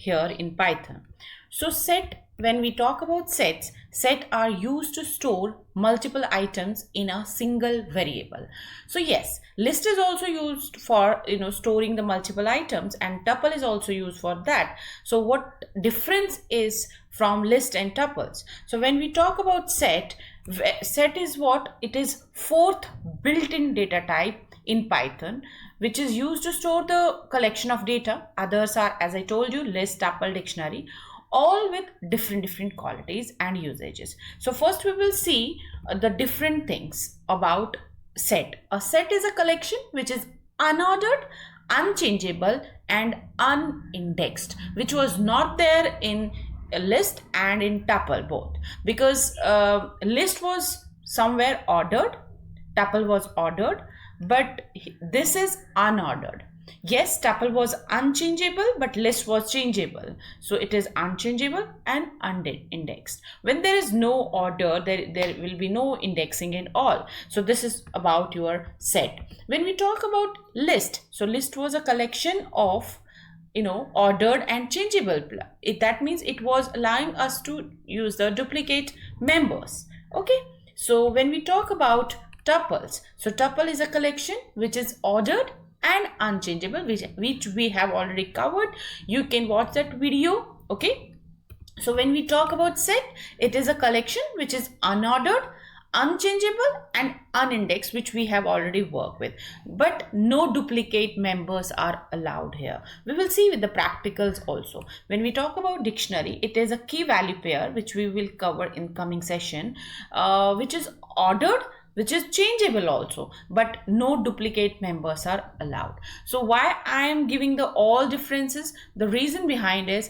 here in Python. So set, when we talk about sets, set are used to store multiple items in a single variable. So yes, list is also used for storing the multiple items, and tuple is also used for that. So what difference is from list and tuples? So when we talk about set, set is what it is, fourth built-in data type in Python, which is used to store the collection of data. Others are, as I told you, list, tuple, dictionary, all with different qualities and usages. So first we will see the different things about set. A set is a collection which is unordered, unchangeable and unindexed, which was not there in a list and in tuple both, because list was somewhere ordered, tuple was ordered, but this is unordered. Yes, tuple was unchangeable, but list was changeable. So it is unchangeable and unindexed. When there is no order, there will be no indexing at all. So this is about your set. When we talk about list, so list was a collection of ordered and changeable. That means it was allowing us to use the duplicate members. Okay. So when we talk about tuples, so tuple is a collection which is ordered and unchangeable, which we have already covered. You can watch that video. Okay. So when we talk about set, it is a collection which is unordered, unchangeable and unindexed, which we have already worked with, but no duplicate members are allowed here. We will see with the practicals also. When we talk about dictionary, it is a key value pair, which we will cover in coming session, which is ordered, which is changeable also, but no duplicate members are allowed. So why I am giving the all differences? The reason behind is,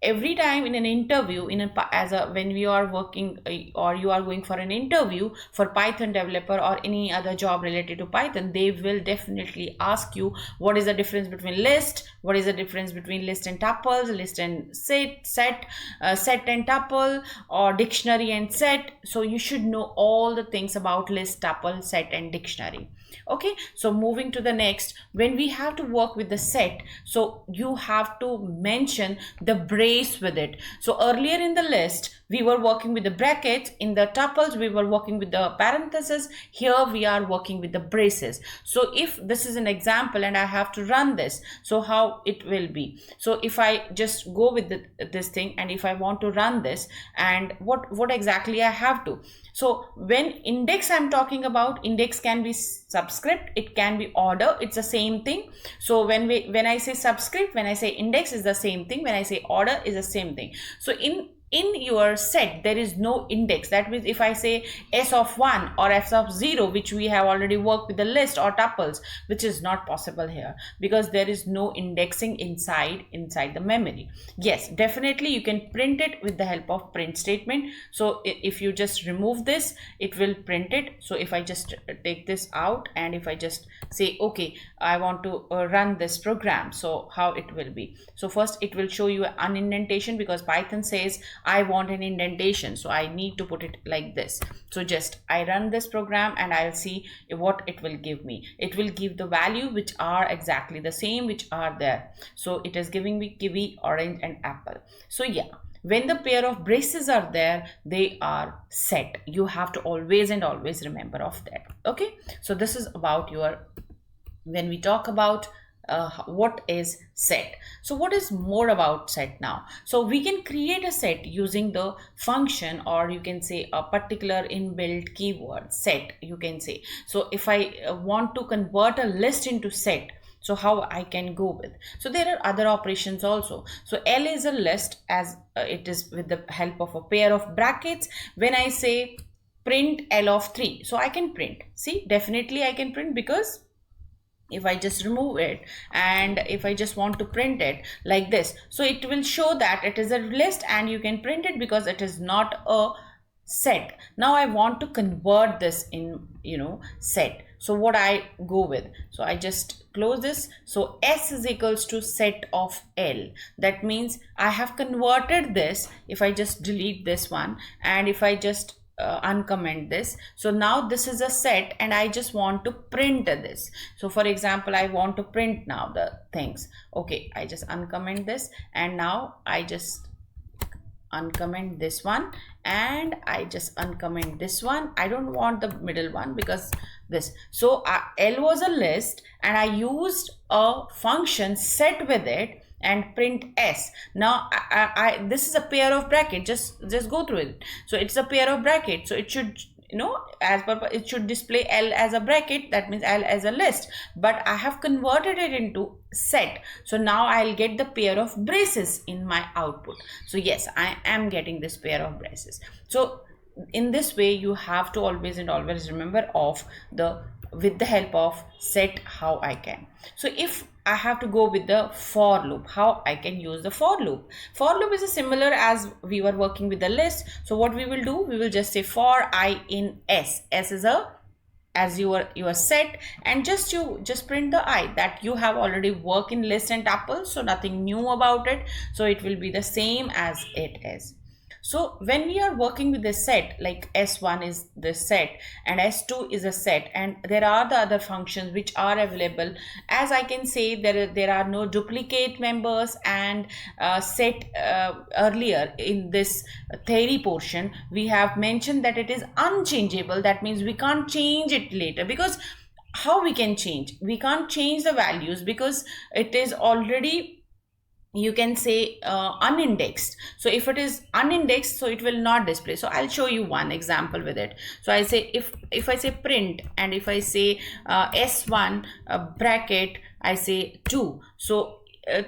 every time in an interview, when we are working or you are going for an interview for Python developer or any other job related to Python, they will definitely ask you what is the difference between list, what is the difference between list and tuples, list and set and tuple, or dictionary and set. So you should know all the things about list, tuple, set and dictionary. Okay, so moving to the next, when we have to work with the set, so you have to mention the brace with it. So earlier in the list, we were working with the brackets. In the tuples, we were working with the parentheses. Here we are working with the braces. So if this is an example and I have to run this, so how it will be? So if I just go with this thing, and if I want to run this, and what exactly I have to? So when index I'm talking about, index can be subscript, it can be order, it's the same thing. So when I say subscript, when I say index is the same thing, when I say order is the same thing. So in your set, there is no index. That means if I say s of 1 or s of 0, which we have already worked with the list or tuples, which is not possible here, because there is no indexing inside the memory. Yes, definitely you can print it with the help of print statement. So if you just remove this, it will print it. So if I just take this out, and if I just say, okay, I want to run this program, so how it will be? So first it will show you an indentation, because Python says I want an indentation, so I need to put it like this. So just I run this program and I'll see what it will give me. It will give the value which are exactly the same, which are there. So it is giving me kiwi, orange and apple. So yeah, when the pair of braces are there, they are set. You have to always remember of that. Okay, so this is about your, when we talk about what is set. So what is more about set now? So we can create a set using the function, or you can say a particular inbuilt keyword, set, you can say. So if I want to convert a list into set, so how I can go with? So there are other operations also. So L is a list, as it is with the help of a pair of brackets. When I say print L of 3, so I can print. See, definitely I can print, because if I just remove it and if I just want to print it like this, so it will show that it is a list and you can print it because it is not a set. Now I want to convert this in set. So what I go with? So I just close this. So S is equals to set of L. That means I have converted this. If I just delete this one, and if I just uncomment this. So now this is a set and I just want to print this. So for example, I want to print now the things. Okay, I just uncomment this, and now I just uncomment this one, and I just uncomment this one. I don't want the middle one because this. So L was a list and I used a function set with it and print S. Now this is a pair of bracket. Just go through it. So it's a pair of bracket, so it should, as per it should display L as a bracket, that means L as a list, but I have converted it into set. So now I'll get the pair of braces in my output. So yes, I am getting this pair of braces. So in this way, you have to always and always remember of the with the help of set how I can. So if I have to go with the for loop, how I can use the for loop. For loop is similar as we were working with the list. So what we will do, we will just say for I in S. S is a as your set, and just print the I that you have already worked in list and tuple, so nothing new about it. So it will be the same as it is. So when we are working with the set, like S1 is the set and S2 is a set, and there are the other functions which are available. As I can say, there are no duplicate members, and set earlier in this theory portion, we have mentioned that it is unchangeable. That means we can't change it later, because how we can change? We can't change the values because it is already, you can say, unindexed. So if it is unindexed, so it will not display. So I'll show you one example with it. So I say if I say print, and if I say S1 bracket, I say 2. So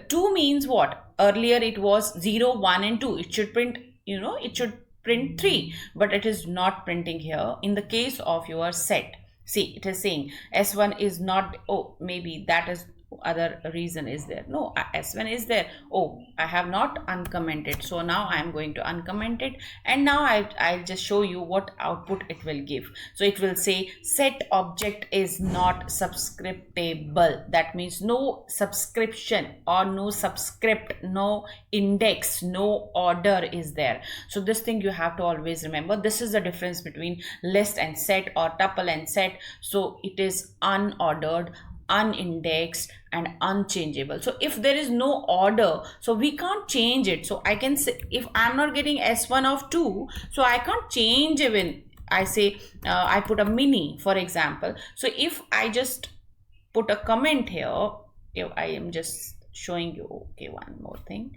2 means what? Earlier it was 0, 1 and 2. It should print, it should print 3, but it is not printing here in the case of your set. See, it is saying S1 is not, oh, maybe that is other reason is there. No, S1 is there. Oh, I have not uncommented. So now I am going to uncomment it, and now I'll just show you what output it will give. So it will say set object is not subscriptable. That means no subscription or no subscript, no index, no order is there. So this thing you have to always remember. This is the difference between list and set, or tuple and set. So it is unordered, unindexed and unchangeable. So if there is no order, so we can't change it. So I can say, if I'm not getting S1 of 2, so I can't change. Even I say I put a mini, for example. So if I just put a comment here, I am just showing you, okay, one more thing.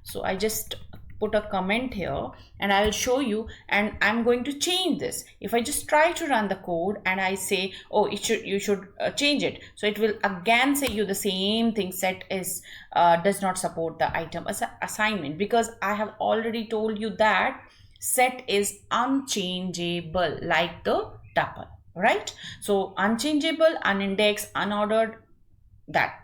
So I just put a comment here and I'll show you, and I'm going to change this. If I just try to run the code and I say, oh, you should change it, so it will again say you the same thing. Set is does not support the item assignment, because I have already told you that set is unchangeable like the tuple, right? So unchangeable, unindexed, unordered, that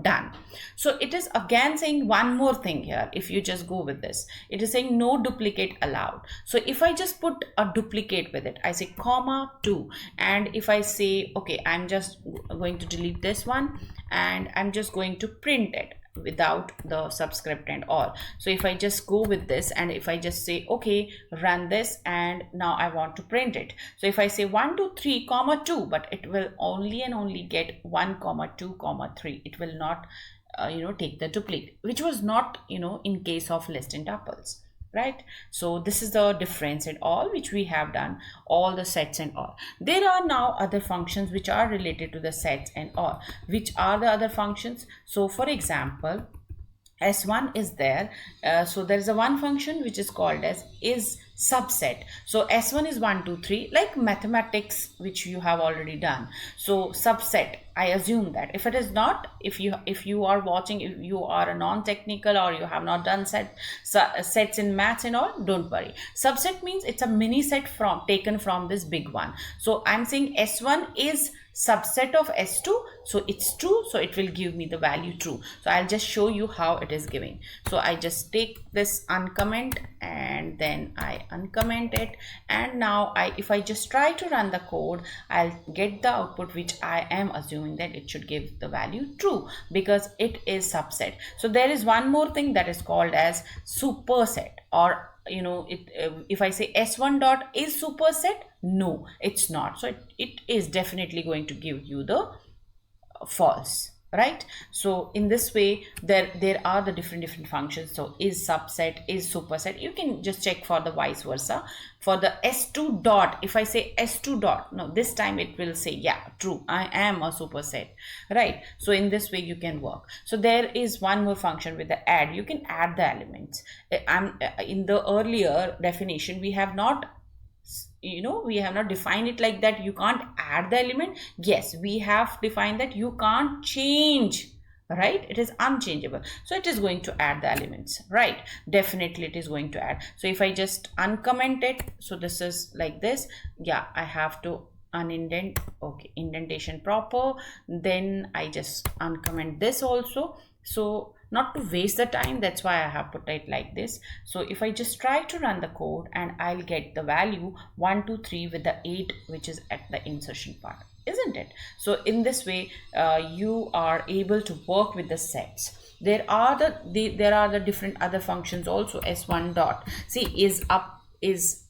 done. So it is again saying one more thing here. If you just go with this, it is saying no duplicate allowed. So if I just put a duplicate with it, I say comma 2, and if I say, okay, I'm just going to delete this one and I'm just going to print it without the subscript and all. So if I just go with this and if I just say, okay, run this, and now I want to print it. So if I say 1 2 3 comma 2, but it will only and only get 1 comma 2 comma 3. It will not take the duplicate, which was not in case of list and tuples, right? So this is the difference and all which we have done, all the sets and all. There are now other functions which are related to the sets and all. Which are the other functions? So for example, S1 is there. So there is a one function which is called as is subset. So S1 is 1 2 3, like mathematics which you have already done. So subset, I assume that if it is not, if you are watching, if you are a non-technical or you have not done sets in maths and all, don't worry. Subset means it's a mini set taken from this big one. So I'm saying S1 is subset of S2, so it's true, so it will give me the value true. So I'll just show you how it is giving. So I just take this uncomment and then I uncomment it, and now if I just try to run the code, I'll get the output which I am assuming that it should give the value true, because it is subset. So there is one more thing that is called as superset or if I say s1 dot is superset, no, it's not. So it is definitely going to give you the false, right? So in this way, there are the different functions. So is subset, is superset, you can just check for the vice versa. For the s2 dot, if I say s2 dot, no, this time it will say, yeah, true, I am a superset, right? So in this way you can work. So there is one more function with the add. You can add the elements. In the earlier definition, we have not defined it like that you can't add the element. Yes, we have defined that you can't change, right? It is unchangeable, so it is going to add the elements, right? Definitely it is going to add. So if I just uncomment it, so this is like this, yeah, I have to unindent, okay, indentation proper, then I just uncomment this also. So not to waste the time, that's why I have put it like this. So if I just try to run the code, and I'll get the value 1 2 3 with the 8 which is at the insertion part, isn't it? So in this way you are able to work with the sets. There are the different other functions also. S1 dot, see, is up, is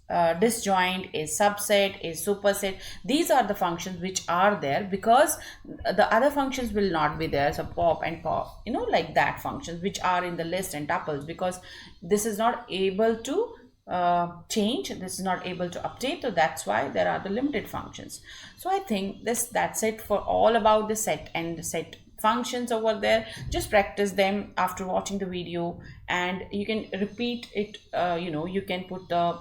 disjoint, is subset, is superset. These are the functions which are there because the other functions will not be there. So pop and pop, like that functions which are in the list and tuples, because this is not able to change, this is not able to update. So that's why there are the limited functions. So I think that's it for all about the set and the set functions over there. Just practice them after watching the video, and you can repeat it. You can put the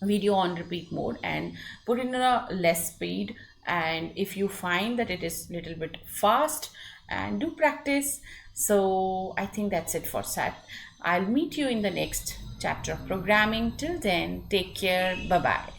video on repeat mode and put in a less speed, and if you find that it is little bit fast, and do practice. So I think that's it for SAT. I'll meet you in the next chapter of programming. Till then, take care. Bye bye.